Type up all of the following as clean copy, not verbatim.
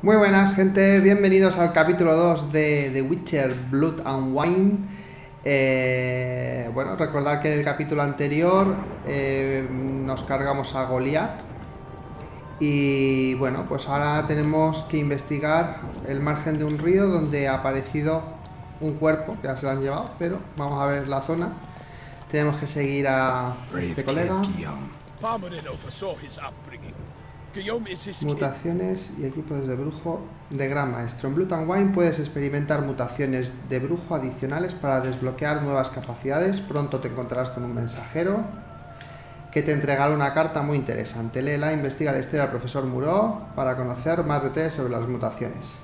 Muy buenas, gente, bienvenidos al capítulo 2 de The Witcher Blood and Wine. Bueno, recordad que en el capítulo anterior nos cargamos a Goliat. Y bueno, pues ahora tenemos que investigar el margen de un río donde ha aparecido un cuerpo, que ya se lo han llevado, pero vamos a ver la zona. Tenemos que seguir a este colega. Mutaciones y equipos de brujo de gran maestro. En Blood and Wine puedes experimentar mutaciones de brujo adicionales para desbloquear nuevas capacidades. Pronto te encontrarás con un mensajero que te entregará una carta muy interesante. Léela, investiga la historia del profesor Moreau para conocer más detalles sobre las mutaciones.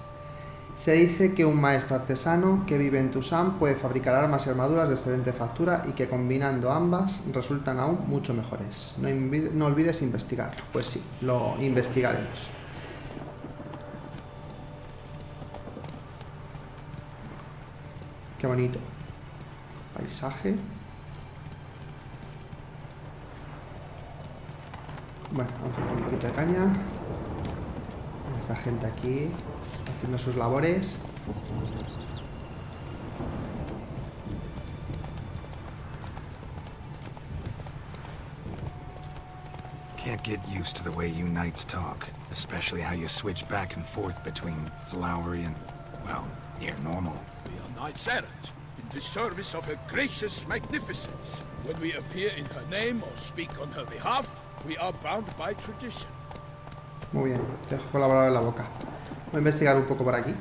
Se dice que un maestro artesano que vive en Toussaint puede fabricar armas y armaduras de excelente factura y que combinando ambas resultan aún mucho mejores. No olvides investigarlo. Pues sí, lo investigaremos. Qué bonito paisaje. Bueno, vamos a dar un poquito de caña. Esta gente aquí haciendo sus labores. Can't get used to the way you knights talk, especially how you switch back and forth between flowery and, well, near normal. We are knights errant, in the service of her gracious magnificence. When we appear in her name or speak on her behalf, we are bound by tradition. Muy bien, te dejo con la palabra en la boca. Voy a investigar un poco por aquí.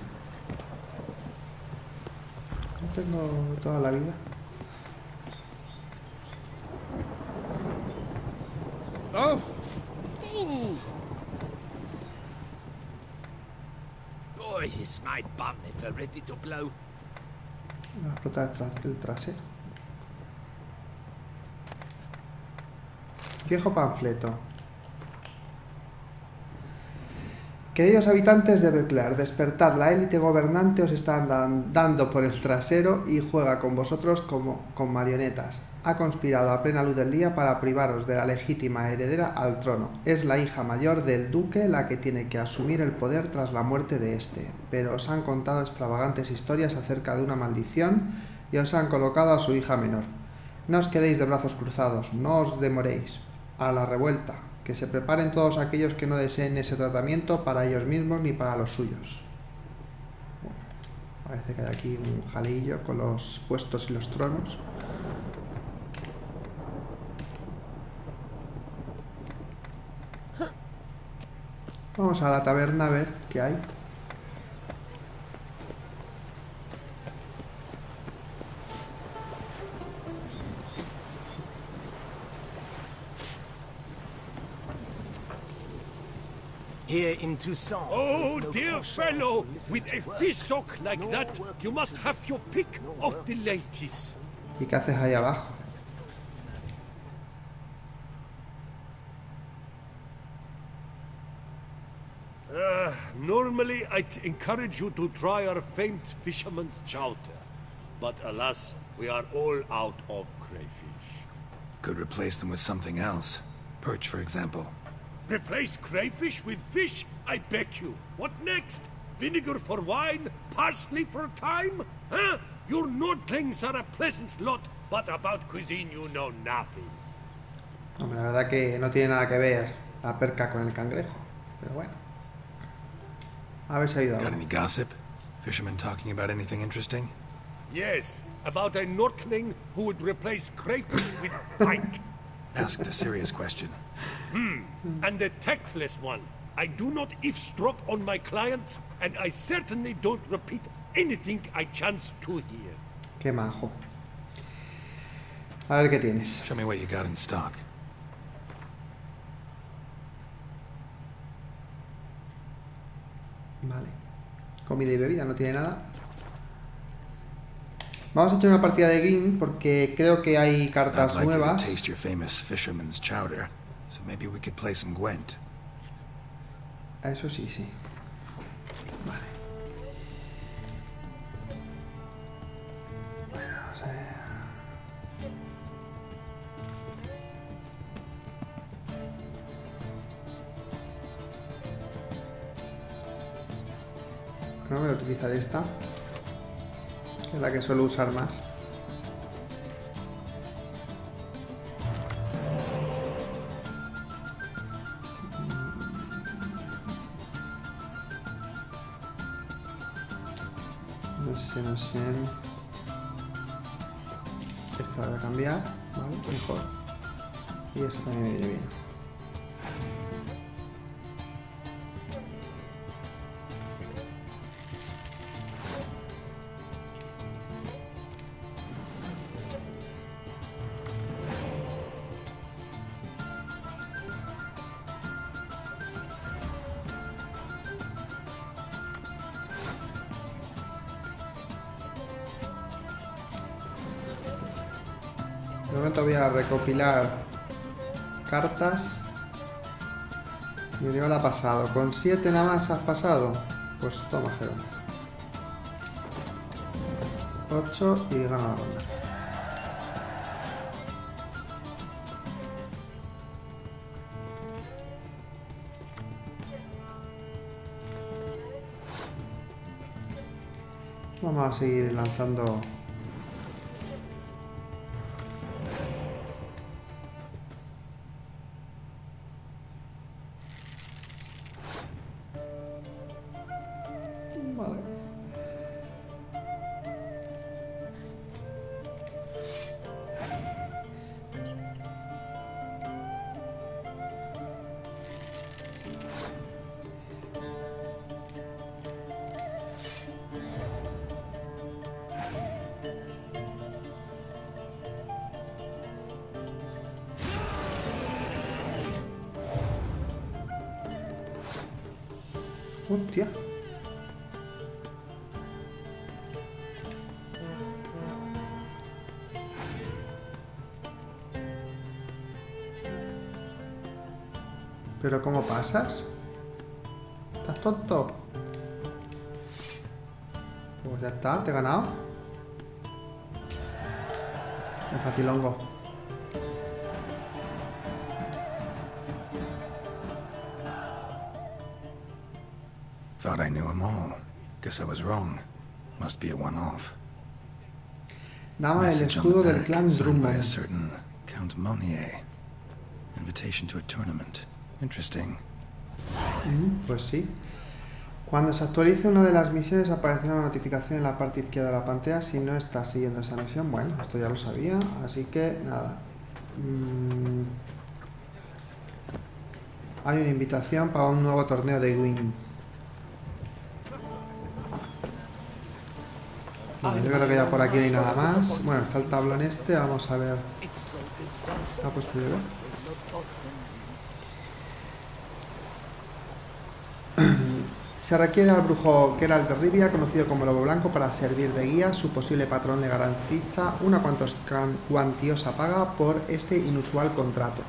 No tengo toda la vida. Oh! Boy, is my bum if we're ready to blow. Va a explotar el trasero. Viejo panfleto. Queridos habitantes de Becler, despertad, la élite gobernante os está dando por el trasero y juega con vosotros como con marionetas. Ha conspirado a plena luz del día para privaros de la legítima heredera al trono. Es la hija mayor del duque la que tiene que asumir el poder tras la muerte de este. Pero os han contado extravagantes historias acerca de una maldición y os han colocado a su hija menor. No os quedéis de brazos cruzados, no os demoréis. A la revuelta. Que se preparen todos aquellos que no deseen ese tratamiento para ellos mismos ni para los suyos. Bueno, parece que hay aquí un jaleillo con los puestos y los tronos. Vamos a la taberna a ver qué hay. Here in Toussaint. Oh, dear fellow, with a fishhook like that, you must have your pick of the ladies. ¿Y qué haces ahí abajo? Normally I'd encourage you to try our famed fisherman's chowder, but alas, we are all out of crayfish. Could replace them with something else. Perch, for example. Replace crayfish with fish? I beg you. What next? Vinegar for wine? Parsley for thyme? Huh? Your Nordlings are a pleasant lot, but about cuisine you know nothing. Hombre, la verdad que no tiene nada que ver la perca con el cangrejo, pero bueno. A ver si ha ido algo. Got any gossip? Fishermen talking about anything interesting? Yes, about a Nordling who would replace crayfish with pike. Asked a serious question. And the tactless one. I do not eavesdrop on my clients, and I certainly don't repeat anything I chance to hear. Qué majo. A ver qué tienes. Show me what you got in stock. Vale. Comida y bebida, no tiene nada. Vamos a echar una partida de Game porque creo que hay cartas I'd like you to nuevas. taste your famous fisherman's chowder, so maybe we could play some Gwent. Eso sí, sí. Vale. Bueno, vamos a ver. No voy a utilizar esta, que es la que suelo usar más. No sé. Esta la voy a cambiar, ¿vale? Mejor. Y esta también me viene bien. De momento voy a recopilar cartas. Mi nivel ha pasado. ¿Con 7 nada más has pasado? Pues toma, Geralt. 8 y gano la ronda. Vamos a seguir lanzando. Vale. Hostia. ¿Pero cómo pasas? ¿Estás tonto? Pues ya está, te he ganado. Es facilongo. Thought I knew them all. Guess I was wrong. Must be a one-off. Dama del Message on escudo the del back, clan signed by a Drummond. certain Count Monnier. Invitation to a tournament. Interesting. Pues sí. Cuando se actualice una de las misiones aparecerá una notificación en la parte izquierda de la pantalla si no estás siguiendo esa misión. Bueno, esto ya lo sabía, así que nada. Hay una invitación para un nuevo torneo de Win. Bueno, yo creo que ya por aquí no hay nada más. Bueno, está el tablón este, vamos a ver. Ah, pues primero. Se requiere al brujo Geralt de Rivia, conocido como Lobo Blanco, para servir de guía. Su posible patrón le garantiza una cuantiosa paga por este inusual contrato.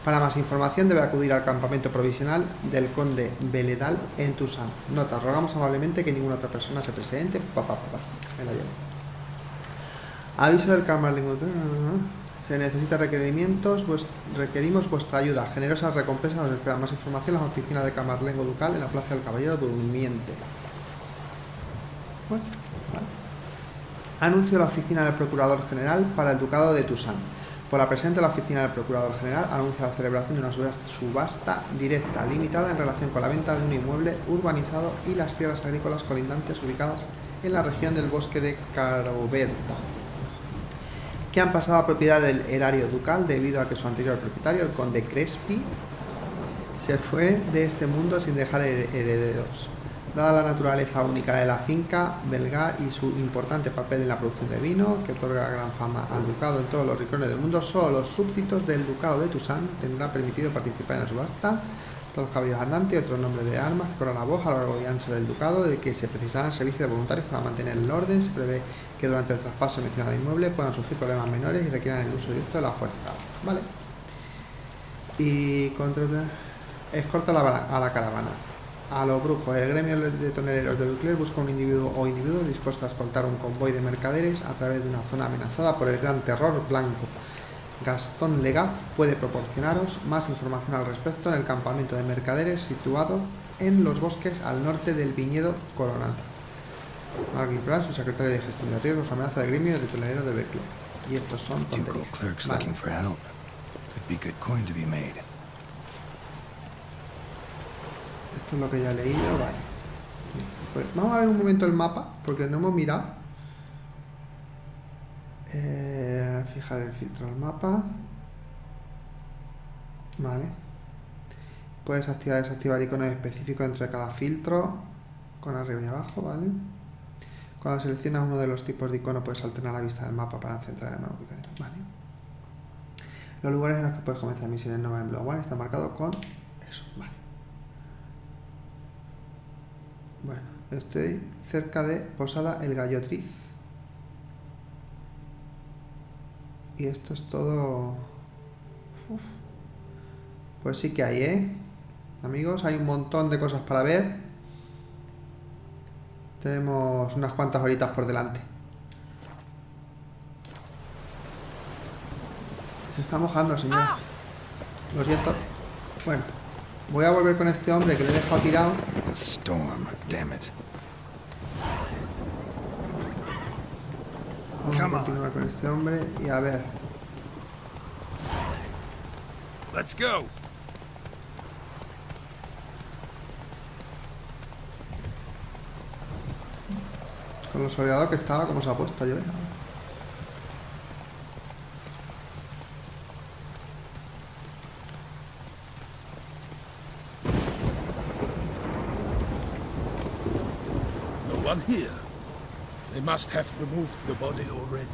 Para más información debe acudir al campamento provisional del conde Beledal en Toussaint. Nota, rogamos amablemente que ninguna otra persona se presente. Me la llevo. Aviso del camarlengo. Se necesita requerimientos, requerimos vuestra ayuda. Generosas recompensas nos esperan. Más información en la oficina de Camarlengo Ducal en la Plaza del Caballero Durmiente. Bueno, vale. Anuncio la oficina del Procurador General para el Ducado de Toussaint. Por la presente, la oficina del Procurador General anuncia la celebración de una subasta directa limitada en relación con la venta de un inmueble urbanizado y las tierras agrícolas colindantes ubicadas en la región del bosque de Caroberta, que han pasado a propiedad del erario ducal debido a que su anterior propietario, el conde Crespi, se fue de este mundo sin dejar herederos. Dada la naturaleza única de la finca belgar y su importante papel en la producción de vino, que otorga gran fama al ducado en todos los rincones del mundo, solo los súbditos del ducado de Toussaint tendrán permitido participar en la subasta. Todos los caballos andantes y otros nombres de armas que corran la voz a lo largo y ancho del ducado, de que se precisarán servicios de voluntarios para mantener el orden. Se prevé que durante el traspaso mencionado de inmueble puedan surgir problemas menores y requieran el uso directo de la fuerza. Vale. Y escolta a la caravana. A los brujos, el gremio de toneleros de Bucler busca un individuo o individuos dispuestos a escoltar un convoy de mercaderes a través de una zona amenazada por el gran terror blanco. Gastón Legaz puede proporcionaros más información al respecto en el campamento de mercaderes situado en los bosques al norte del viñedo Coronata. Alguien plan, su secretario de gestión de riesgos, amenaza de gremio de telenero de Becler. Y estos son Ducal tonterías. clerks Vale. looking for help. Could be good coin to be made. Esto es lo que ya he leído, vale. Pues vamos a ver un momento el mapa, porque no hemos mirado. Fijar el filtro del mapa. Vale. Puedes activar y desactivar iconos específicos entre cada filtro, con arriba y abajo, ¿vale? Cuando seleccionas uno de los tipos de icono puedes alternar la vista del mapa para centrar en una ubicación, ¿vale? Los lugares en los que puedes comenzar misiones nuevas en Block One están marcados con eso, ¿vale? Bueno, estoy cerca de Posada El Gallotriz. Y esto es todo... Uf. Pues sí que hay, ¿eh? Amigos, hay un montón de cosas para ver. Tenemos unas cuantas horitas por delante. Se está mojando, señora. Lo siento. Bueno, voy a volver con este hombre que le he dejado tirado. A storm, damn it. Vamos a continuar con este hombre y a ver. Let's go. Con lo soleado que estaba, como se ha puesto yo. No one here. They must have removed the body already.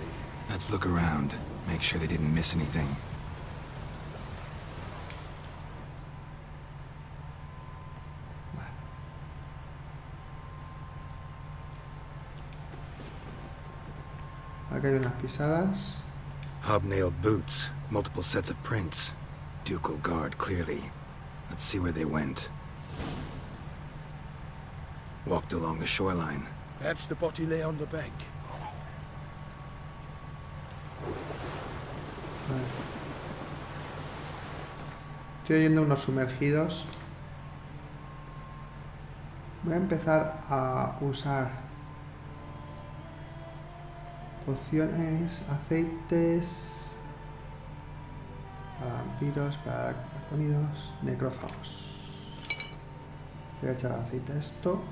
Let's look around. Make sure they didn't miss anything. Aquí hay unas pisadas. Hobnailed boots, multiple sets of prints. Ducal guard, clearly. Let's see where they went. Walked along the shoreline. Perhaps the body lay on the bank. Estoy oyendo unos sumergidos. Voy a empezar a usar pociones, aceites para vampiros, para dracónidos, necrófagos. Voy a echar aceite a esto.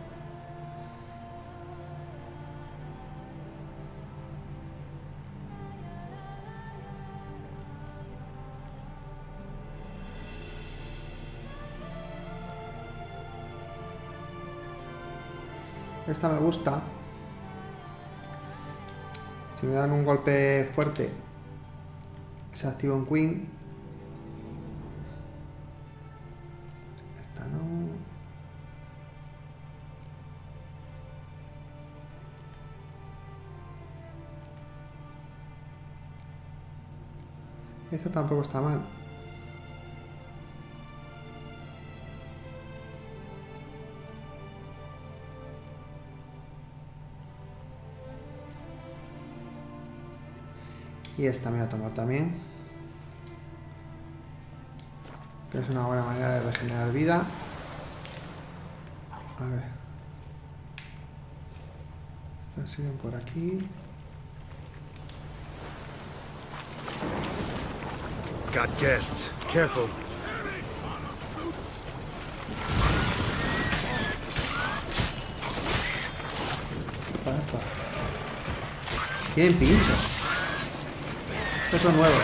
Esta me gusta. Si me dan un golpe fuerte, se activa un Queen. Esta no. Esta tampoco está mal. Y esta me voy a tomar también, que es una buena manera de regenerar vida. A ver, estas siguen por aquí. Got guests. Careful. Tienen pinchos. Estos son nuevos.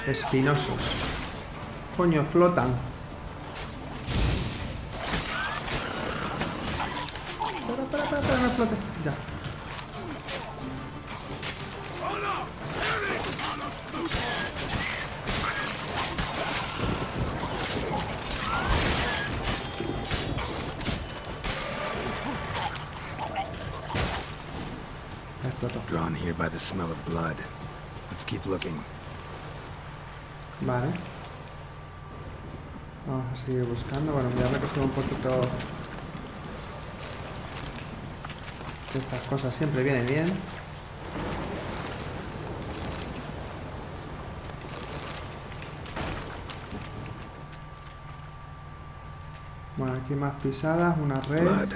Espinosos. Coño, explotan. Espera, no explote. Ya. Drawn here by the smell of blood. Let's keep looking. Vale. Vamos a seguir buscando. Bueno, voy a recoger un poquito de estas cosas. Siempre vienen bien. Bueno, aquí más pisadas, una red. Blood.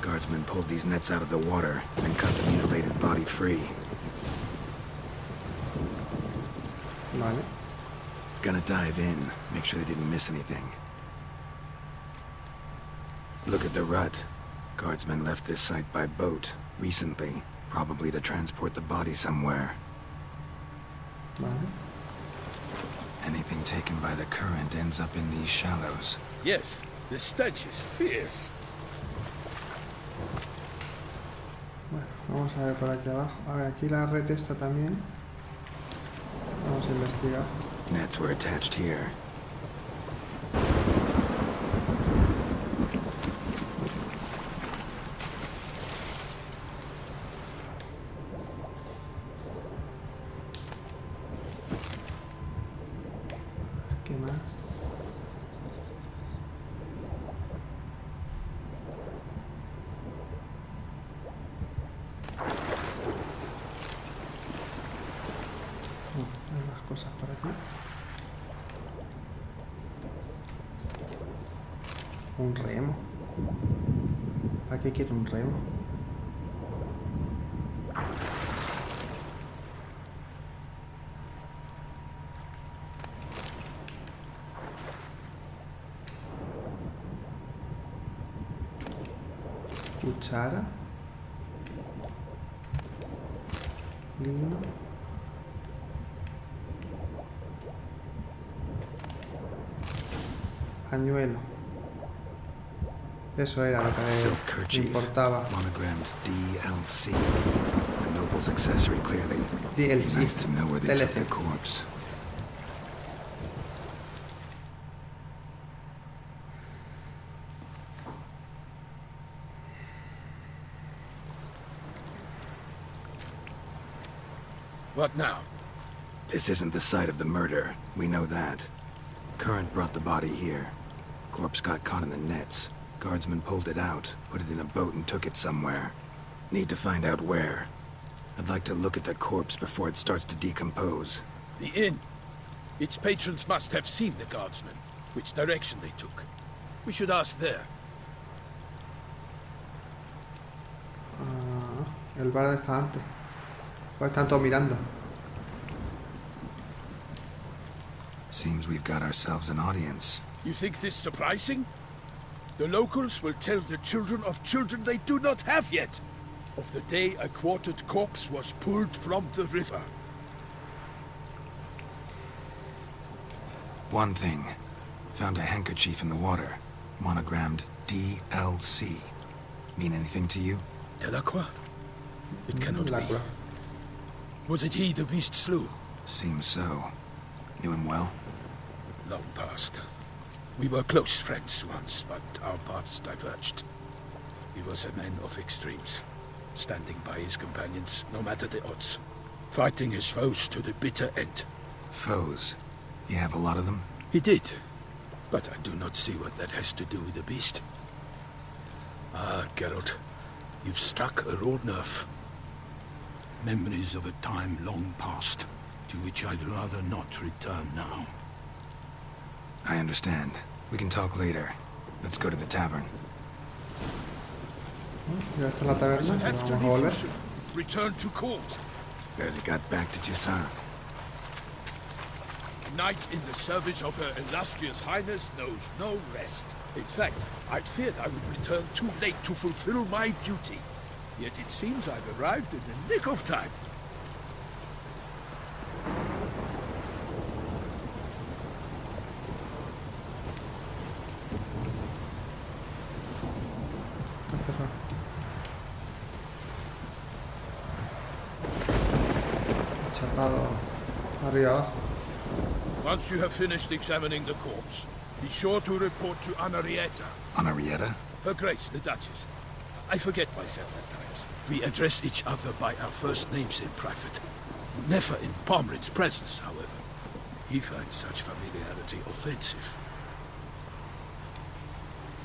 Guardsmen pulled these nets out of the water, then cut the mutilated body free. Vale. Gonna dive in, make sure they didn't miss anything. Look at the rut. Guardsmen left this site by boat, recently, probably to transport the body somewhere. Vale. Anything taken by the current ends up in these shallows. Yes, the stench is fierce. Bueno, vamos a ver por aquí abajo. A ver, aquí la red esta también. Vamos a investigar. Nets were attached here. ¿Qué más? Hay más cosas por aquí. Un remo. ¿Para qué quiero un remo? Cuchara. Lino. Pañuelo. Eso era lo Silk que kerchief, importaba. monogrammed DLC. A noble's accessory, clearly. DLC. Nice to know where they took DLC. the corpse. What now? This isn't the site of the murder. We know that. Current brought the body here. Corpse got caught in the nets. Guardsmen pulled it out, put it in a boat and took it somewhere. Need to find out where. I'd like to look at the corpse before it starts to decompose. The inn. Its patrons must have seen the guardsmen. Which direction they took. We should ask there. Ah, el bar está antes. Pues están todos mirando. Seems we've got ourselves an audience. You think this surprising? The locals will tell the children of children they do not have yet. Of the day a quartered corpse was pulled from the river. One thing. Found a handkerchief in the water. Monogrammed DLC. Mean anything to you? Delacroix? It cannot be. Delacroix. Was it he the beast slew? Seems so. Knew him well? Long past. We were close friends once, but our paths diverged. He was a man of extremes, standing by his companions, no matter the odds. Fighting his foes to the bitter end. Foes? You have a lot of them? He did, but I do not see what that has to do with the beast. Ah, Geralt, you've struck a raw nerve. Memories of a time long past, to which I'd rather not return now. I understand. We can talk later. Let's go to the tavern. Ya está la taberna. Shall Pues have to vamos a leave you volver. soon. Return to court. Barely got back to Toussaint. Knight in the service of Her Illustrious Highness knows no rest. In fact, I'd feared I would return too late to fulfill my duty. Yet it seems I've arrived in the nick of time. Está cerrado. Chapado arriba abajo. Once you have finished examining the corpse, be sure to report to Anarietta, Anarietta? Her Grace, the Duchess. I forget myself at times. We address each other by our first names in private. Never in Pomrin's presence, however. He finds such familiarity offensive.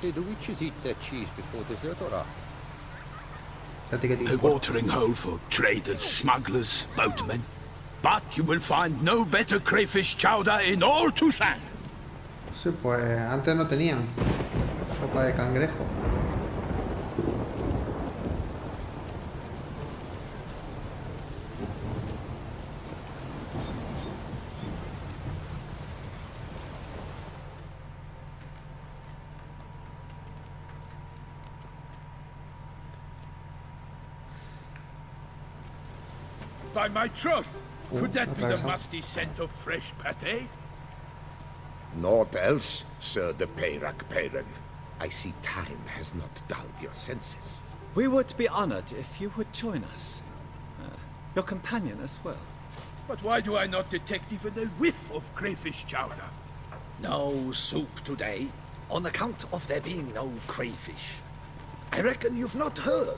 Say, do witches eat their cheese before dessert or after? Ya te que te A importa. watering hole for traders, smugglers, boatmen. But you will find no better crayfish chowder in all Toussaint. Sí, pues antes no tenían. copa de cangrejo. By my troth, could that be the atravesado. musty scent of fresh pate? Naught else, Sir de Peyrac. I see time has not dulled your senses. We would be honored if you would join us. Your companion as well. But why do I not detect even a whiff of crayfish chowder? No soup today, on account of there being no crayfish. I reckon you've not heard,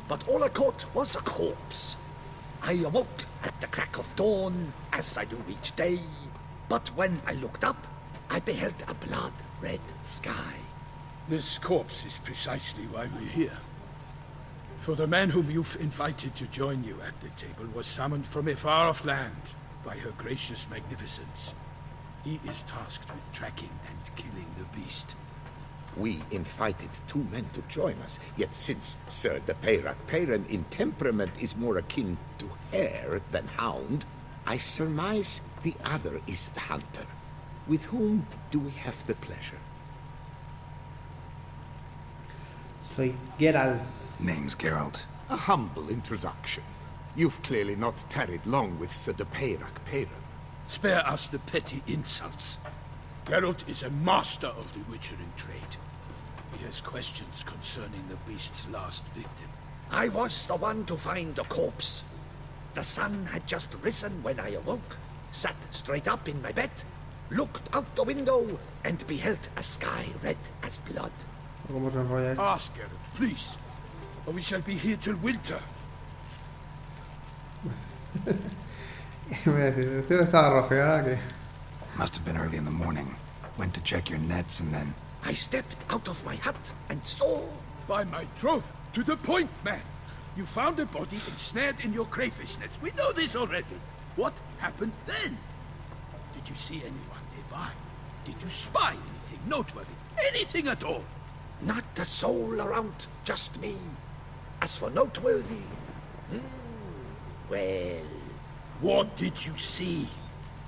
but all I caught was a corpse. I awoke at the crack of dawn, as I do each day, but when I looked up, I beheld a blood-red sky. This corpse is precisely why we're here. For the man whom you've invited to join you at the table was summoned from a far-off land by her gracious magnificence. He is tasked with tracking and killing the beast. We invited 2 men to join us, yet since Sir de Peyrac in temperament is more akin to hare than hound, I surmise the other is the hunter. With whom do we have the pleasure? Soy Geralt. Name's Geralt. A humble introduction. You've clearly not tarried long with Sir de Peyrac. Spare us the petty insults. Geralt is a master of the witchering trade. He has questions concerning the beast's last victim. I was the one to find the corpse. The sun had just risen when I awoke, sat straight up in my bed, looked out the window, and beheld a sky red as blood. ¿Cómo se enrolla esto? Ask Geralt, please, or we shall be here till winter. Me voy a decir, el cielo estaba rojo y ahora que... Must have been early in the morning. Went to check your nets and then... I stepped out of my hut and saw... By my troth, to the point, man. You found a body ensnared in your crayfish nets. We know this already. What happened then? Did you see anyone nearby? Did you spy anything noteworthy? Anything at all? Not a soul around, just me. As for noteworthy... well... What did you see?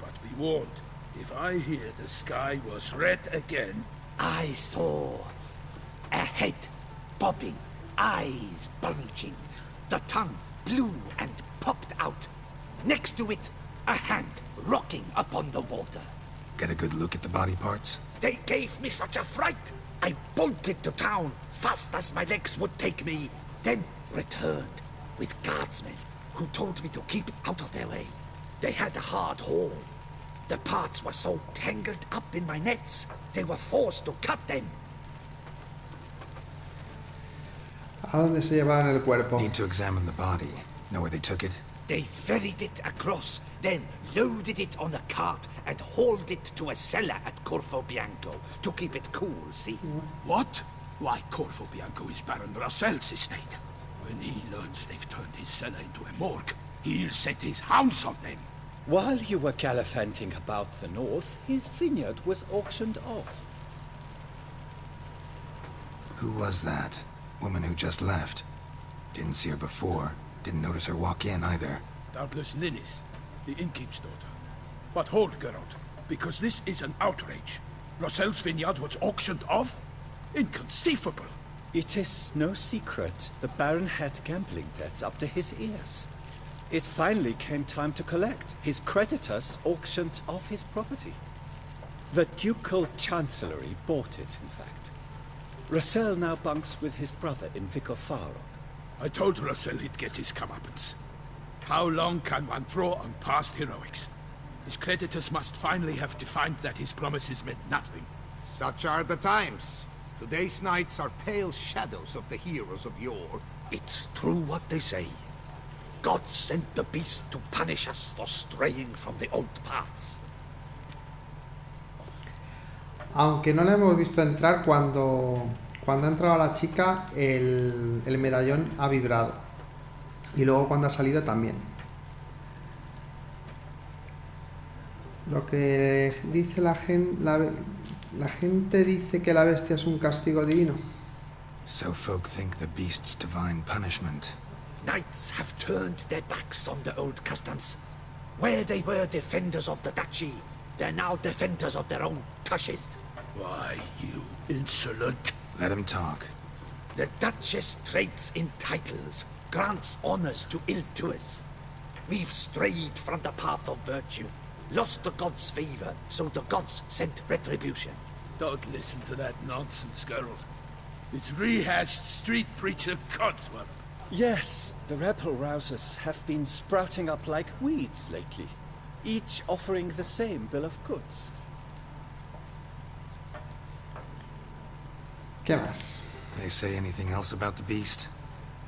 But be warned, if I hear the sky was red again... I saw a head bobbing, eyes bulging, the tongue blue and popped out. Next to it, a hand rocking upon the water. Get a good look at the body parts? They gave me such a fright. I bolted to town fast as my legs would take me, then returned with guardsmen who told me to keep out of their way. They had a hard haul. The parts were so tangled up in my nets, they were forced to cut them. ¿A dónde se llevaron el cuerpo? Need to examine the body. Know where they took it? They ferried it across, then loaded it on a cart and hauled it to a cellar at Corvo Bianco to keep it cool, see? What? Why, Corvo Bianco is Baron Russell's estate. When he learns they've turned his cellar into a morgue, he'll set his hounds on them. While you were gallivanting about the north, his vineyard was auctioned off. Who was that? Woman who just left. Didn't see her before. Didn't notice her walk in either. Doubtless Linnis, the innkeep's daughter. But hold, Geralt, because this is an outrage. Russell's vineyard was auctioned off? Inconceivable. It is no secret the Baron had gambling debts up to his ears. It finally came time to collect. His creditors auctioned off his property. The Ducal Chancellery bought it, in fact. Russell now bunks with his brother in Vicofaro. I told Russell he'd get his comeuppance. How long can one draw on past heroics? His creditors must finally have defined that his promises meant nothing. Such are the times. Today's knights are pale shadows of the heroes of yore. It's true what they say. God sent the beast to punish us for straying from the old paths. Aunque no la hemos visto entrar cuando ha entrado la chica, el medallón ha vibrado. Y luego cuando ha salido también. Lo que dice la gente... La gente dice que la bestia es un castigo divino. So folk think the beast's divine punishment. Knights have turned their backs on the old customs. Where they were defenders of the duchy, they're now defenders of their own tushes. Why, you insolent... Let him talk. The Duchess trades in titles, grants honors to ill-doers. We've strayed from the path of virtue, lost the gods' favor, so the gods sent retribution. Don't listen to that nonsense, Geralt. It's rehashed street preacher codswallop. Yes, the rebel rousers have been sprouting up like weeds lately, each offering the same bill of goods. ¿Qué más? They say anything else about the beast?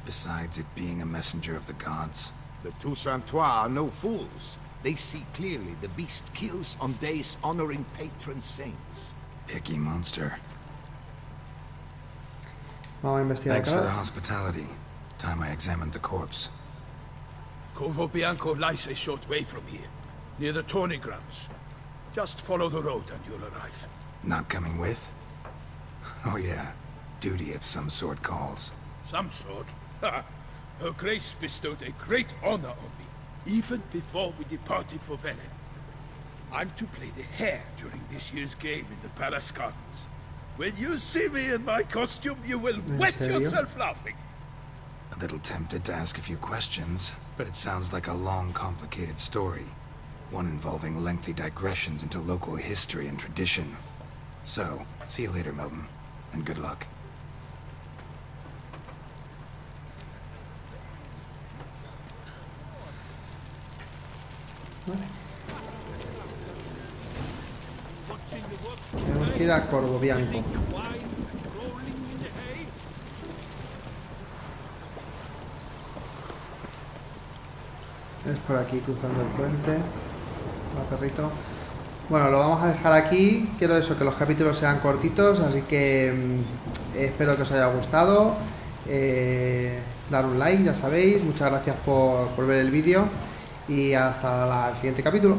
Besides it being a messenger of the gods? The Toussaint are no fools. They see clearly the beast kills on days honoring patron saints. Picky monster. Vamos a investigar Thanks for the acá. hospitality. Time I examined the corpse. Corvo Bianco lies a short way from here, near the tourney grounds. Just follow the road and you'll arrive. Not coming with? Oh yeah, duty of some sort calls. Some sort? Ha! Her Grace bestowed a great honor on me, even before we departed for Velen. I'm to play the hare during this year's game in the palace gardens. When you see me in my costume, you will wet serio? yourself laughing. A little tempted to ask a few questions, but it sounds like a long, complicated story. One involving lengthy digressions into local history and tradition. So, see you later, Milton, and good luck. Vale. Tenemos que ir a Corvo Bianco. Es por aquí cruzando el puente. Hola, perrito. Bueno, lo vamos a dejar aquí. Quiero eso, que los capítulos sean cortitos, así que espero que os haya gustado. Dar un like, ya sabéis. Muchas gracias por ver el vídeo y hasta el siguiente capítulo.